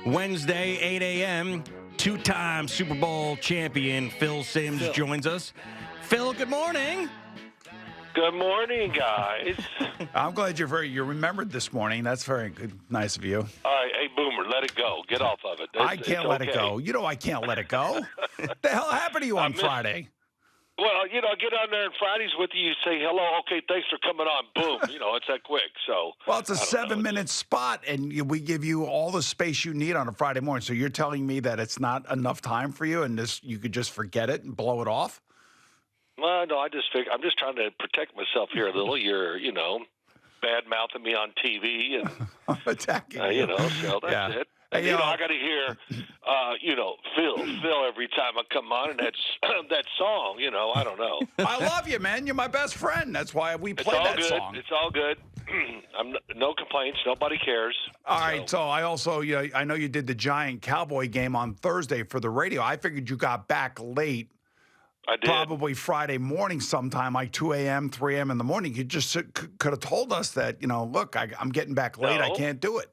Wednesday, 8 a.m., two-time Super Bowl champion Phill Simms joins us. Phil, good morning. Good morning, guys. I'm glad you remembered this morning. That's very good, nice of you. All right, hey, Boomer, let it go. Get off of it. I can't let it go. You know I can't let it go. The hell happened to you on Friday? Well, you know, I get on there on Fridays with you, say hello, okay, thanks for coming on. Boom, you know, it's that quick. So. Well, it's a 7-minute spot, and we give you all the space you need on a Friday morning. So you're telling me that it's not enough time for you, and you could just forget it and blow it off? Well, no, I just figure I'm just trying to protect myself here a little. You're, you know, bad mouthing me on TV, and I'm attacking you. You know, so that's it. And, you know, I got to hear, you know, Phill every time I come on, and that song, you know, I don't know. I love you, man. You're my best friend. That's why we play that song. It's all good. No complaints. Nobody cares. All right. So I also, I know you did the Giant Cowboy game on Thursday for the radio. I figured you got back late. I did. Probably Friday morning sometime, like 2 a.m., 3 a.m. in the morning. You just could have told us that, you know, look, I'm getting back late. No. I can't do it.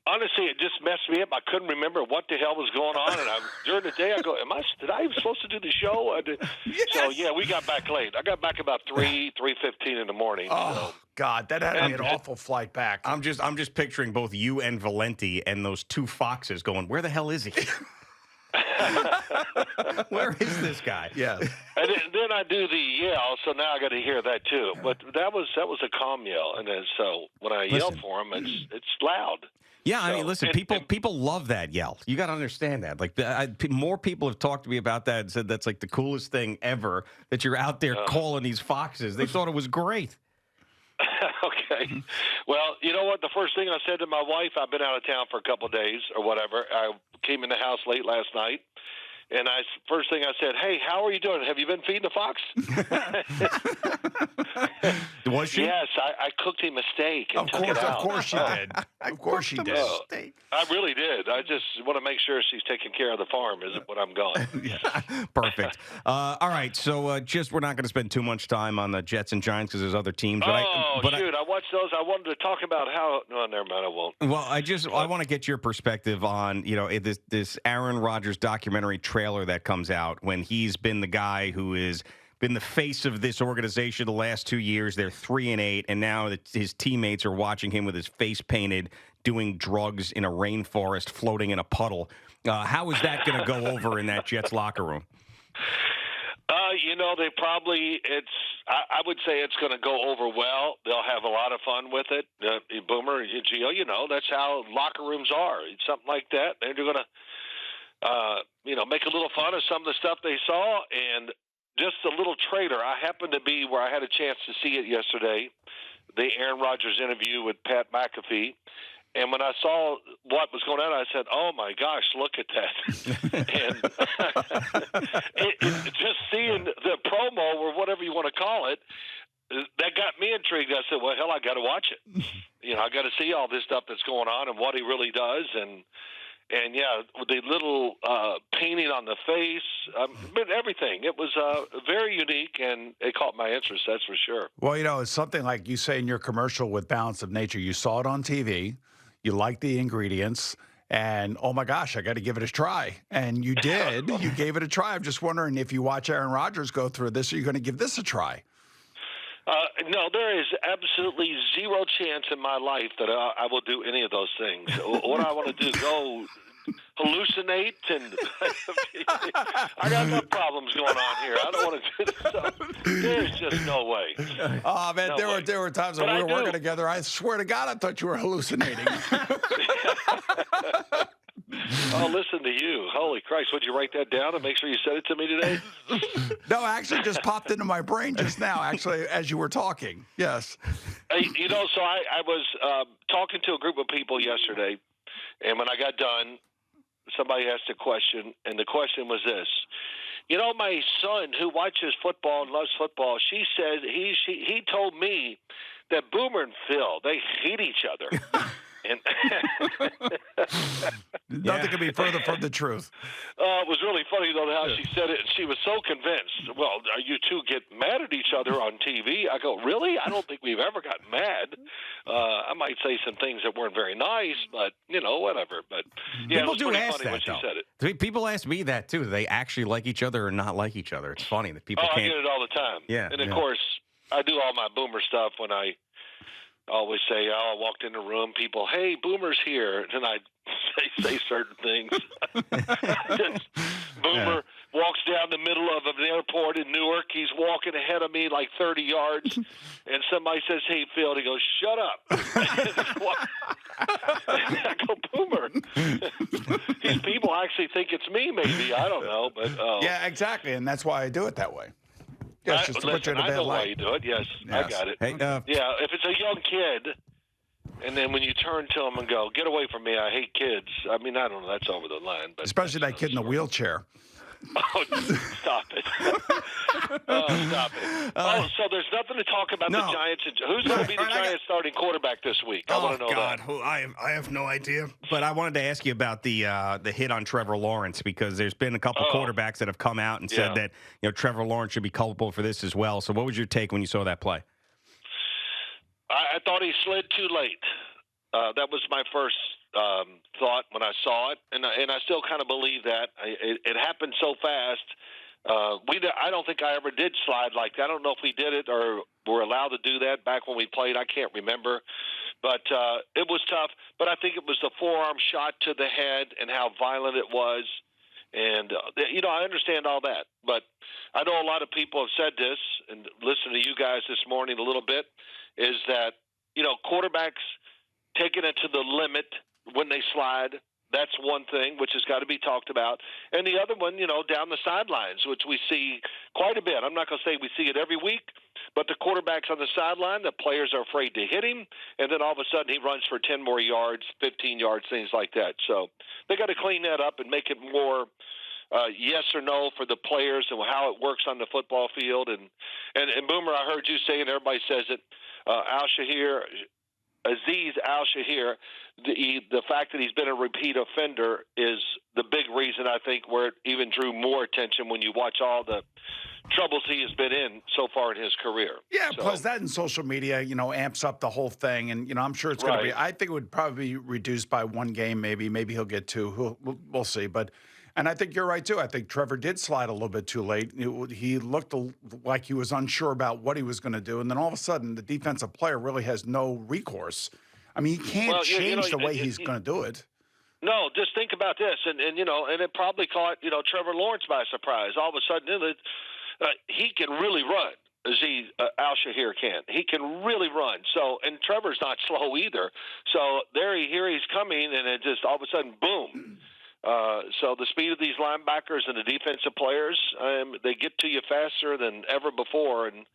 Honestly, it just messed me up. I couldn't remember what the hell was going on, and during the day I go, did I even supposed to do the show? Yes. So yeah, we got back late. I got back about 3:15 in the morning. Oh God, that had to be an awful flight back. I'm just picturing both you and Valenti and those two foxes going, where the hell is he? Where is this guy? Yeah. And then I do the yell, so now I got to hear that too. But that was a calm yell, and then so when I yell for him, it's loud. Yeah, I mean, listen, people love that yell. You got to understand that. Like, more people have talked to me about that and said that's like the coolest thing ever, that you're out there calling these foxes. They thought it was great. Okay. Well, you know what? The first thing I said to my wife, I've been out of town for a couple of days or whatever. I came in the house late last night. And first thing I said, hey, how are you doing? Have you been feeding the fox? Was she? Yes, I cooked him a steak and took it out. Of course she did. Of course she did. I really did. I just want to make sure she's taking care of the farm is when I'm gone. Yeah. Perfect. All right, so we're not going to spend too much time on the Jets and Giants because there's other teams. But I watched those. I wanted to talk about how. No, never mind. I won't. Well, I want to get your perspective on this Aaron Rodgers documentary trailer that comes out when he's been the guy who has been the face of this organization the last 2 years. They're 3-8, and now his teammates are watching him with his face painted, doing drugs in a rainforest, floating in a puddle. How is that going to go over in that Jets locker room? You know, I would say it's going to go over well. They'll have a lot of fun with it. Boomer and Gio, you know, that's how locker rooms are. It's something like that. They're going to, make a little fun of some of the stuff they saw. And just a little trailer. I happened to be where I had a chance to see it yesterday, the Aaron Rodgers interview with Pat McAfee. And when I saw what was going on, I said, oh, my gosh, look at that. And just seeing the promo or whatever you want to call it, that got me intrigued. I said, well, hell, I got to watch it. You know, I got to see all this stuff that's going on and what he really does. And yeah, the little painting on the face, everything. It was very unique, and it caught my interest, that's for sure. Well, you know, it's something like you say in your commercial with Balance of Nature. You saw it on TV. You liked the ingredients. And, oh, my gosh, I got to give it a try. And you did. You gave it a try. I'm just wondering if you watch Aaron Rodgers go through this, are you going to give this a try? No, there is absolutely zero chance in my life that I will do any of those things. What I want to do, go hallucinate, and I got enough problems going on here. I don't want to do this. There's just no way. Oh, man, there were times when we were working together. I swear to God, I thought you were hallucinating. Oh, listen to you. Holy Christ. Would you write that down and make sure you said it to me today? No, actually just popped into my brain just now, actually, as you were talking. Yes. You know, so I was talking to a group of people yesterday, and when I got done, somebody asked a question, and the question was this. You know, my son who watches football and loves football, she said he told me that Boomer and Phill, they hate each other. And nothing could be further from the truth. It was really funny, though. how she said it, and she was so convinced. Well, you two get mad at each other on TV. I go, really? I don't think we've ever gotten mad. I might say some things that weren't very nice, but, whatever. But, yeah, People it was do pretty ask funny that, when she though. said it. People ask me that, too. They actually like each other or not like each other. It's funny that people I can't. get it all the time. Yeah, and, of yeah. course, I do all my Boomer stuff when I always say, I walked in the room, people, hey, Boomer's here. And I say certain things. Boomer walks down the middle of an airport in Newark. He's walking ahead of me like 30 yards. And somebody says, hey, Phil. He goes, shut up. I go, Boomer. These people actually think it's me, maybe. I don't know. But yeah, exactly. And that's why I do it that way. Yes, just to put you in a bad I know why light. you do it. Yes, I got it. Hey, yeah, if it's a young kid, and then when you turn to them and go, get away from me, I hate kids. I mean, I don't know. That's over the line. But especially that kid in the wheelchair. Oh, stop it. Stop it. So there's nothing to talk about the Giants. Who's going to be the Giants starting quarterback this week? I want to know that. I have no idea. But I wanted to ask you about the hit on Trevor Lawrence, because there's been a couple quarterbacks that have come out and said that Trevor Lawrence should be culpable for this as well. So what was your take when you saw that play? I thought he slid too late. That was my first thought when I saw it, and I still kind of believe that. It happened so fast. I don't think I ever did slide like that. I don't know if we did it or were allowed to do that back when we played. I can't remember. But it was tough. But I think it was the forearm shot to the head and how violent it was. And, I understand all that. But I know a lot of people have said this, and listen to you guys this morning a little bit, is that, quarterbacks taking it to the limit when they slide, that's one thing which has got to be talked about. And the other one, down the sidelines, which we see quite a bit. I'm not going to say we see it every week, but the quarterback's on the sideline, the players are afraid to hit him, and then all of a sudden he runs for 10 more yards, 15 yards, things like that. So they got to clean that up and make it more yes or no for the players and how it works on the football field. And Boomer, I heard you saying, everybody says it, Aziz Al-Shahir, the fact that he's been a repeat offender is the big reason, I think, where it even drew more attention when you watch all the troubles he has been in so far in his career. Yeah, plus that in social media, amps up the whole thing. And, I'm sure it's going to be – I think it would probably be reduced by one game maybe. Maybe he'll get two. We'll see. And I think you're right, too. I think Trevor did slide a little bit too late. He looked like he was unsure about what he was going to do. And then all of a sudden, the defensive player really has no recourse. I mean, he can't change the way he's going to do it. No, just think about this. And it probably caught, Trevor Lawrence by surprise. All of a sudden, he can really run. Aziz Al-Shahir can. He can really run. So, and Trevor's not slow either. So here he's coming, and it just all of a sudden, boom. So the speed of these linebackers and the defensive players, they get to you faster than ever before. And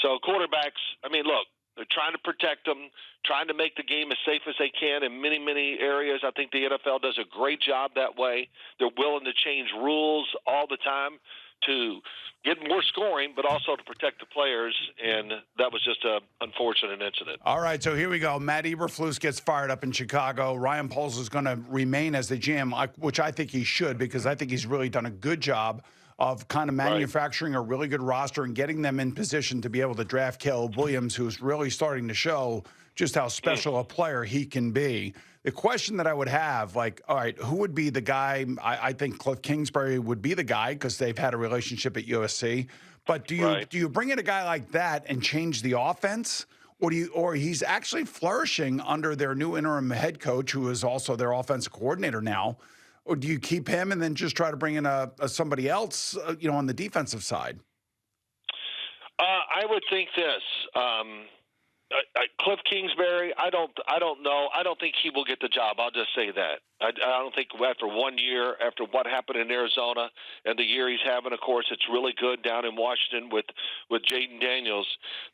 so quarterbacks, look, they're trying to protect them, trying to make the game as safe as they can in many, many areas. I think the NFL does a great job that way. They're willing to change rules all the time to get more scoring, but also to protect the players, and that was just an unfortunate incident. All right, so here we go. Matt Eberflus gets fired up in Chicago. Ryan Poles is going to remain as the GM, which I think he should, because I think he's really done a good job of kind of manufacturing a really good roster and getting them in position to be able to draft Caleb Williams, who's really starting to show just how special a player he can be. The question that I would have, all right, who would be the guy? I think Cliff Kingsbury would be the guy because they've had a relationship at USC. But do you bring in a guy like that and change the offense? Or he's actually flourishing under their new interim head coach, who is also their offensive coordinator now? Or do you keep him and then just try to bring in somebody else, on the defensive side? I would think this. Cliff Kingsbury, I don't know. I don't think he will get the job. I'll just say that. I don't think after 1 year, after what happened in Arizona and the year he's having, of course, it's really good down in Washington with Jaden Daniels.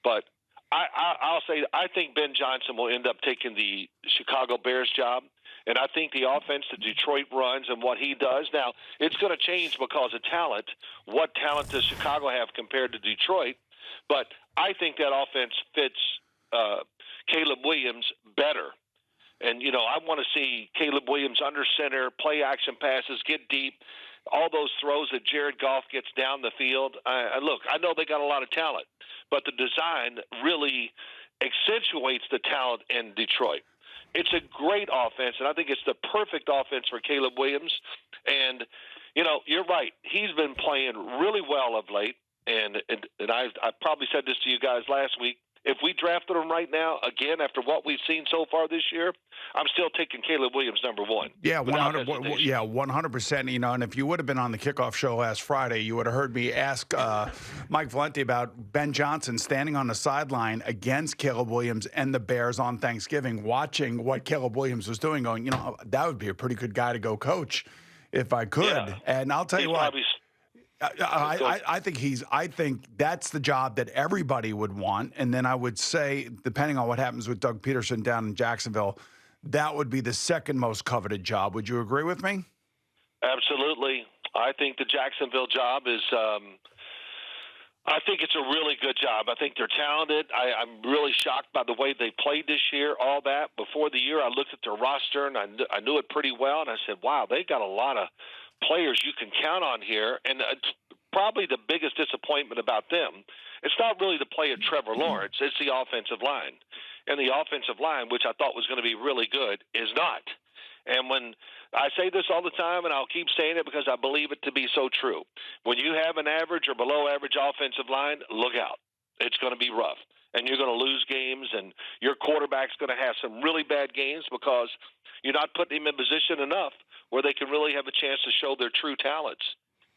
But I'll say I think Ben Johnson will end up taking the Chicago Bears job. And I think the offense that Detroit runs and what he does, now it's going to change because of talent. What talent does Chicago have compared to Detroit? But I think that offense fits Caleb Williams better. And, I want to see Caleb Williams under center, play action passes, get deep, all those throws that Jared Goff gets down the field. Look, I know they got a lot of talent, but the design really accentuates the talent in Detroit. It's a great offense, and I think it's the perfect offense for Caleb Williams. And, you're right. He's been playing really well of late. And I probably said this to you guys last week. If we drafted him right now, again, after what we've seen so far this year, I'm still taking Caleb Williams number one. Yeah, 100%. And if you would have been on the kickoff show last Friday, you would have heard me ask Mike Valenti about Ben Johnson standing on the sideline against Caleb Williams and the Bears on Thanksgiving, watching what Caleb Williams was doing, going, that would be a pretty good guy to go coach if I could. Yeah. And I'll tell you what. I think that's the job that everybody would want. And then I would say, depending on what happens with Doug Peterson down in Jacksonville, that would be the second most coveted job. Would you agree with me? Absolutely. I think the Jacksonville job is I think it's a really good job. I think they're talented. I'm really shocked by the way they played this year, all that. Before the year, I looked at their roster, and I knew it pretty well, and I said, wow, they got a lot of players you can count on here. And probably the biggest disappointment about them, it's not really the play of Trevor Lawrence. It's the offensive line. And the offensive line, which I thought was going to be really good, is not. And when I say this all the time, and I'll keep saying it because I believe it to be so true, when you have an average or below average offensive line, look out. It's going to be rough. And you're going to lose games, and your quarterback's going to have some really bad games because you're not putting him in position enough where they can really have a chance to show their true talents.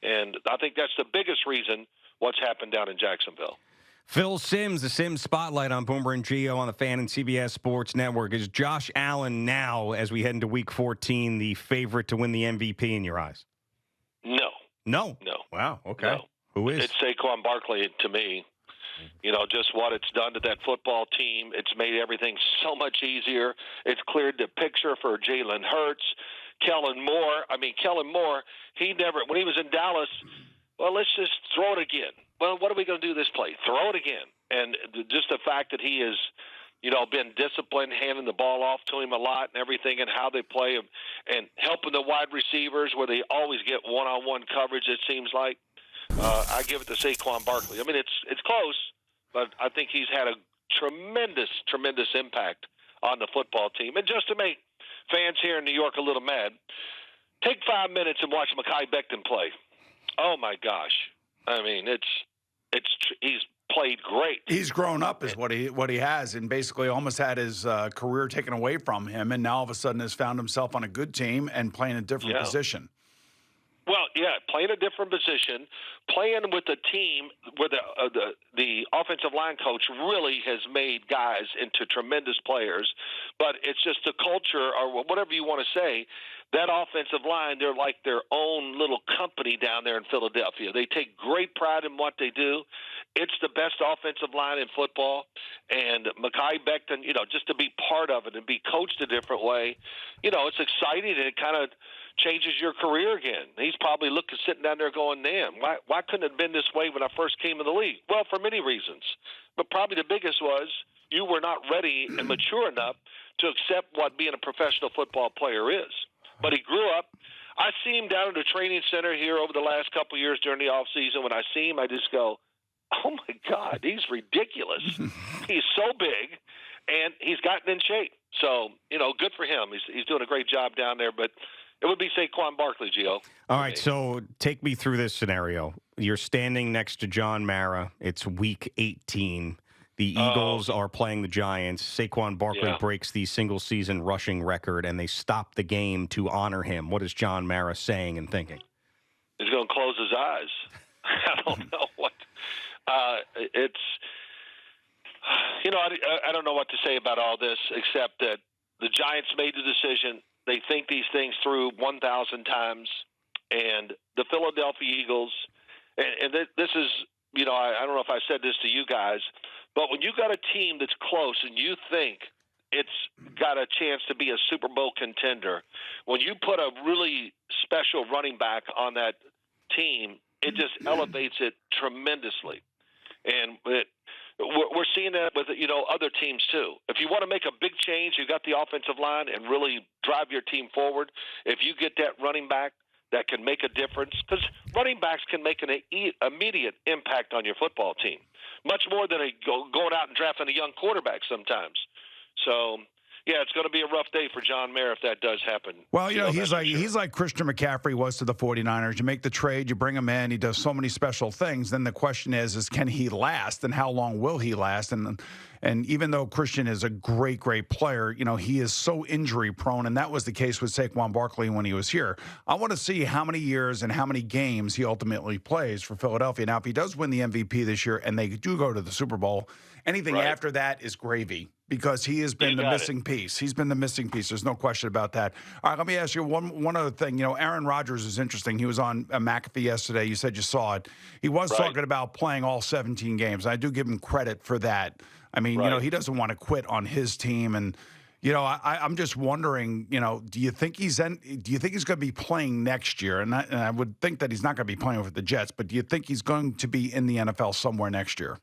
And I think that's the biggest reason what's happened down in Jacksonville. Phill Simms, the Simms Spotlight on Boomer and Gio on the Fan and CBS Sports Network. Is Josh Allen now, as we head into Week 14, the favorite to win the MVP in your eyes? No. No? No. Wow, okay. No. Who is? It's Saquon Barkley to me. Just what it's done to that football team. It's made everything so much easier. It's cleared the picture for Jalen Hurts. Kellen Moore, he never, when he was in Dallas, well, let's just throw it again. Well, what are we going to do this play? Throw it again. And just the fact that he has, been disciplined, handing the ball off to him a lot and everything and how they play him and helping the wide receivers where they always get one-on-one coverage, it seems like. I give it to Saquon Barkley. I mean, it's close, but I think he's had a tremendous, tremendous impact on the football team. And just to make fans here in New York a little mad, take 5 minutes and watch Mekhi Becton play. Oh, my gosh. I mean, he's played great. He's grown up is what he has, and basically almost had his career taken away from him, and now all of a sudden has found himself on a good team and playing a different position. Well, yeah, playing a different position, playing with a team where the offensive line coach really has made guys into tremendous players. But it's just the culture or whatever you want to say. That offensive line, they're like their own little company down there in Philadelphia. They take great pride in what they do. It's the best offensive line in football. And Mekhi Becton, just to be part of it and be coached a different way, it's exciting and it kind of changes your career again. He's probably sitting down there going, damn, why couldn't it have been this way when I first came in the league? Well, for many reasons. But probably the biggest was you were not ready and mature enough to accept what being a professional football player is. But he grew up. I see him down at the training center here over the last couple of years during the offseason. When I see him, I just go, oh, my God, he's ridiculous. He's so big, and he's gotten in shape. So, good for him. He's doing a great job down there. But it would be Saquon Barkley, Gio. All right, so take me through this scenario. You're standing next to John Mara. It's Week 18. The Eagles are playing the Giants. Saquon Barkley breaks the single-season rushing record, and they stop the game to honor him. What is John Mara saying and thinking? He's going to close his eyes. I don't know what. I don't know what to say about all this except that the Giants made the decision. They think these things through 1,000 times, and the Philadelphia Eagles, and this is, I don't know if I said this to you guys, but when you got a team that's close and you think it's got a chance to be a Super Bowl contender, when you put a really special running back on that team, it just elevates it tremendously. And we're seeing that with other teams too. If you want to make a big change, you got the offensive line and really drive your team forward. If you get that running back that can make a difference, because running backs can make an immediate impact on your football team, much more than going out and drafting a young quarterback sometimes. So, yeah, it's going to be a rough day for John Mayer if that does happen. Well, he's like Christian McCaffrey was to the 49ers. You make the trade, you bring him in, he does so many special things. Then the question is can he last, and how long will he last? And even though Christian is a great, great player, he is so injury prone, and that was the case with Saquon Barkley when he was here. I want to see how many years and how many games he ultimately plays for Philadelphia. Now, if he does win the MVP this year and they do go to the Super Bowl, anything after that is gravy, because he has been the missing piece. He's been the missing piece. There's no question about that. All right, let me ask you one other thing. Aaron Rodgers is interesting. He was on McAfee yesterday. You said you saw it. He was talking about playing all 17 games. I do give him credit for that. I mean, he doesn't want to quit on his team, and I'm just wondering, do you think he's going to be playing next year? And I would think that he's not going to be playing with the Jets, but do you think he's going to be in the NFL somewhere next year?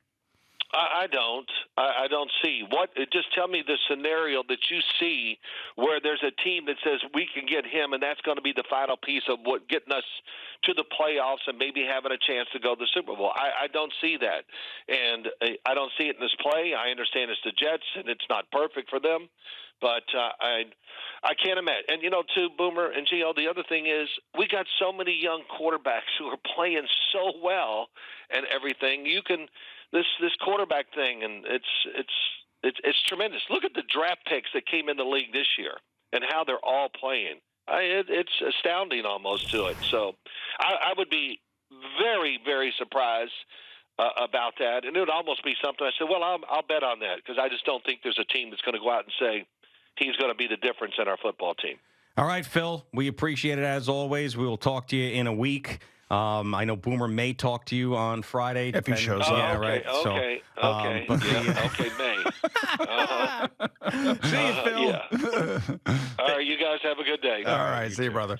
I don't. I don't see what. Just tell me the scenario that you see where there's a team that says we can get him, and that's going to be the final piece of what getting us to the playoffs and maybe having a chance to go to the Super Bowl. I don't see that, and I don't see it in this play. I understand it's the Jets, and it's not perfect for them, but I can't imagine. And to Boomer and Gio, the other thing is we got so many young quarterbacks who are playing so well and everything. You can. This quarterback thing, and it's tremendous. Look at the draft picks that came in the league this year and how they're all playing. It's astounding almost to it. So I would be very, very surprised about that, and it would almost be something I said, well, I'll bet on that, because I just don't think there's a team that's going to go out and say he's going to be the difference in our football team. All right, Phil, we appreciate it as always. We will talk to you in a week. I know Boomer may talk to you on Friday. If he shows up. Yeah, right. Okay. May. See you, Phil. Yeah. All right, you guys have a good day. All right, see you, brother.